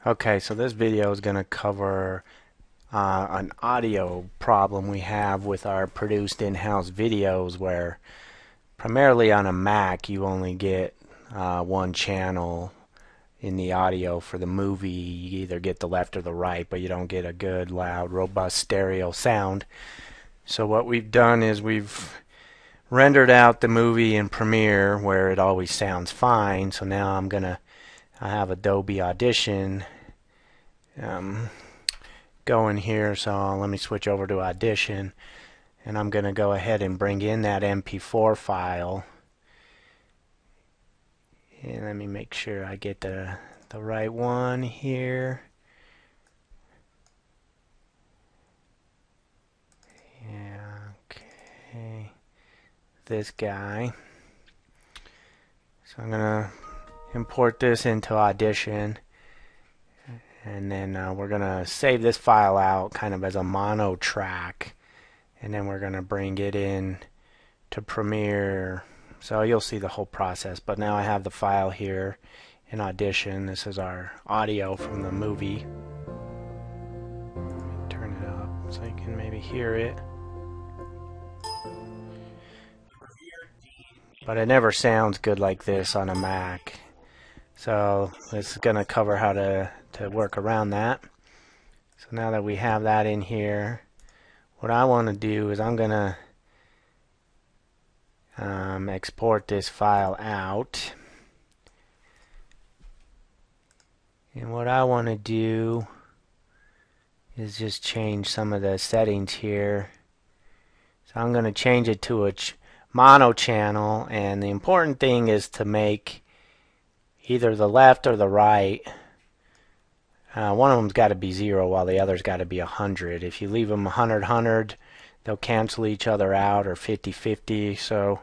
Okay, so this video is going to cover an audio problem we have with our produced in-house videos where primarily on a Mac you only get one channel in the audio for the movie. You either get the left or the right, but you don't get a good, loud, robust stereo sound. So what we've done is we've rendered out the movie in Premiere where it always sounds fine. So now I have Adobe Audition going here, so let me switch over to Audition, and I'm going to go ahead and bring in that MP4 file, and let me make sure I get the right one here. Yeah, okay, this guy. So I'm going to import this into Audition, and then we're going to save this file out kind of as a mono track, and then we're going to bring it in to Premiere. So you'll see the whole process, but now I have the file here in Audition. This is our audio from the movie. Let me turn it up so you can maybe hear it. But it never sounds good like this on a Mac. So this is going to cover how to work around that. So now that we have that in here, what I want to do is I'm going to export this file out. And what I want to do is just change some of the settings here. So I'm going to change it to a mono channel, and the important thing is to make either the left or the right. One of them's got to be 0 while the other's got to be 100. If you leave them 100-100, they'll cancel each other out, or 50-50. So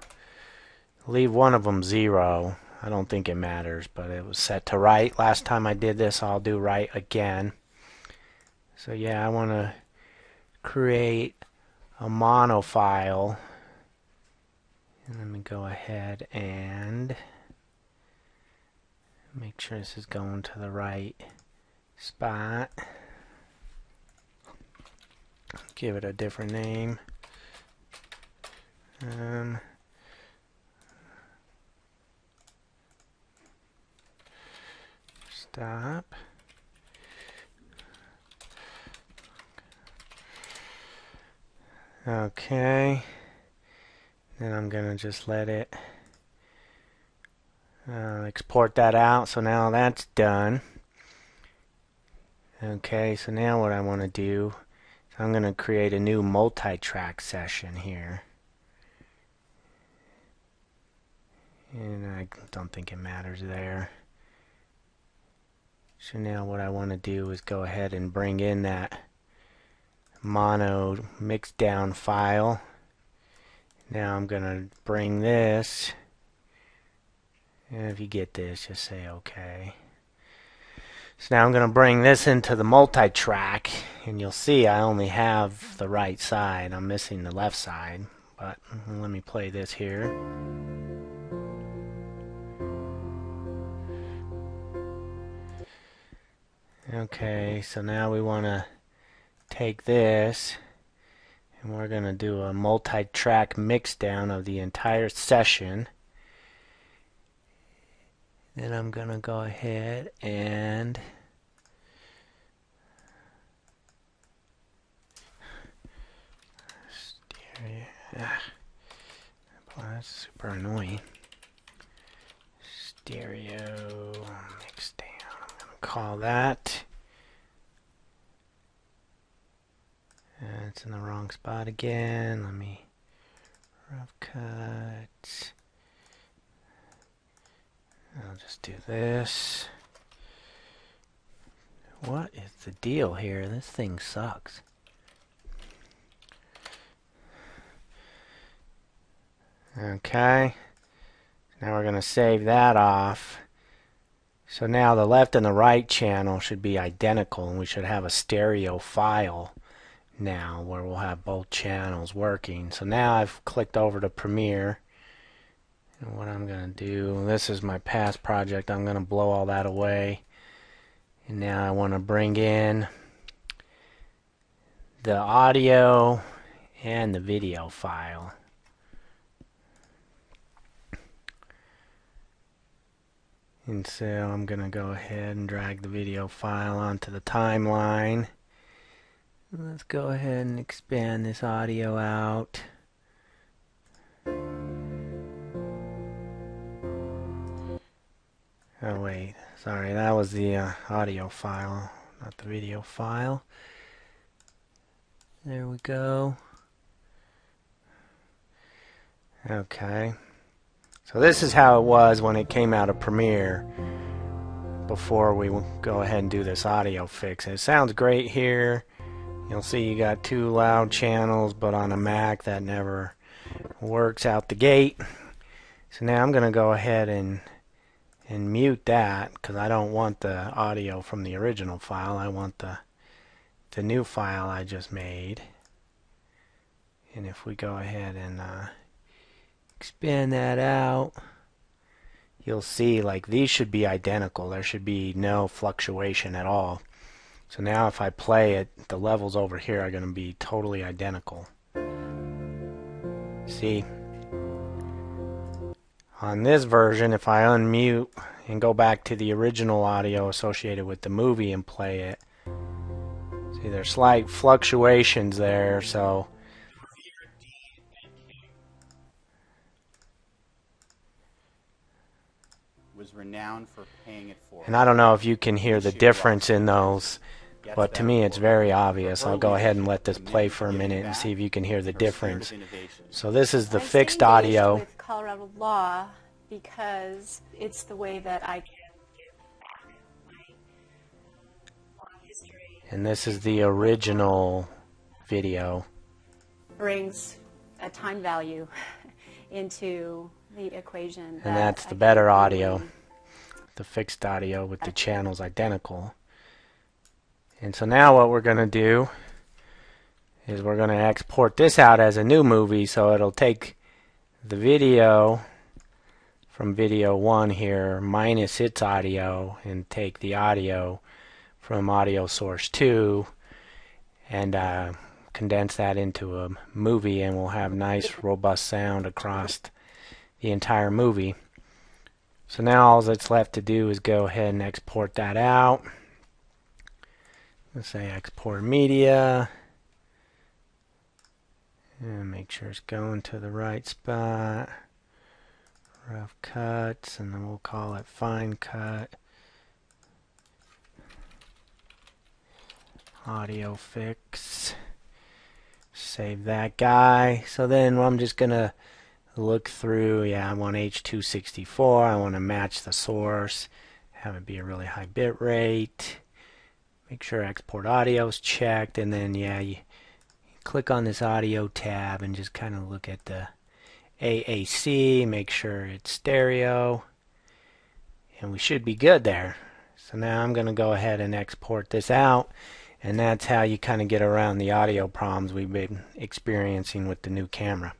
leave one of them 0. I don't think it matters, but it was set to right last time I did this. I'll do right again. So yeah, I want to create a mono file, and let me go ahead and make sure this is going to the right spot. Give it a different name. Stop. Okay. Then I'm going to just let it export that out. So now that's done. Okay, so now what I want to do is I'm going to create a new multi-track session here. And I don't think it matters there. So now what I want to do is go ahead and bring in that mono mixed down file. Now I'm going to bring this, and if you get this, just say OK. So now I'm going to bring this into the multi-track, and you'll see I only have the right side. I'm missing the left side, but let me play this here. Okay, so now we want to take this, and we're going to do a multi-track mix down of the entire session. Then I'm going to go ahead and boy, that's super annoying. Stereo mix down. I'm going to call that. It's in the wrong spot again. Let me rough cut. I'll just do this. What is the deal here? This thing sucks. Okay. Now we're going to save that off. So now the left and the right channel should be identical, and we should have a stereo file now where we'll have both channels working. So now I've clicked over to Premiere. And what I'm going to do, this is my past project, I'm going to blow all that away. And now I want to bring in the audio and the video file. And so I'm going to go ahead and drag the video file onto the timeline. Let's go ahead and expand this audio out. Oh wait, sorry, that was the audio file, not the video file. There we go. Okay. So this is how it was when it came out of Premiere before we go ahead and do this audio fix. It sounds great here. You'll see you got 2 loud channels, but on a Mac that never works out the gate. So now I'm going to go ahead and mute that because I don't want the audio from the original file. I want the new file I just made. And if we go ahead and expand that out, you'll see like these should be identical. There should be no fluctuation at all. So now if I play it, the levels over here are going to be totally identical. See? On this version, if I unmute and go back to the original audio associated with the movie and play it, see there's slight fluctuations there, so was renowned for paying it forward. and I don't know if you can hear the difference in those, but to me it's very obvious. I'll go ahead and let this play for a minute and see if you can hear the difference. So this is the fixed audio. With Colorado law because it's the way that I can give back my long history. And this is the original video. Brings a time value into the equation. And that's the better audio. The fixed audio with the channels identical. And so now what we're going to do is we're going to export this out as a new movie, so it'll take the video from video 1 here minus its audio and take the audio from audio source 2 and condense that into a movie, and we'll have nice robust sound across the entire movie. So now all that's left to do is go ahead and export that out. Let's say export media and make sure it's going to the right spot. Rough cuts, and then we'll call it fine cut. Audio fix. Save that guy. So then I'm just gonna look through. Yeah, I want H.264. I want to match the source. Have it be a really high bit rate. Make sure export audio is checked, and then yeah, you click on this audio tab and just kind of look at the AAC, make sure it's stereo, and we should be good there. So now I'm going to go ahead and export this out, and that's how you kind of get around the audio problems we've been experiencing with the new camera.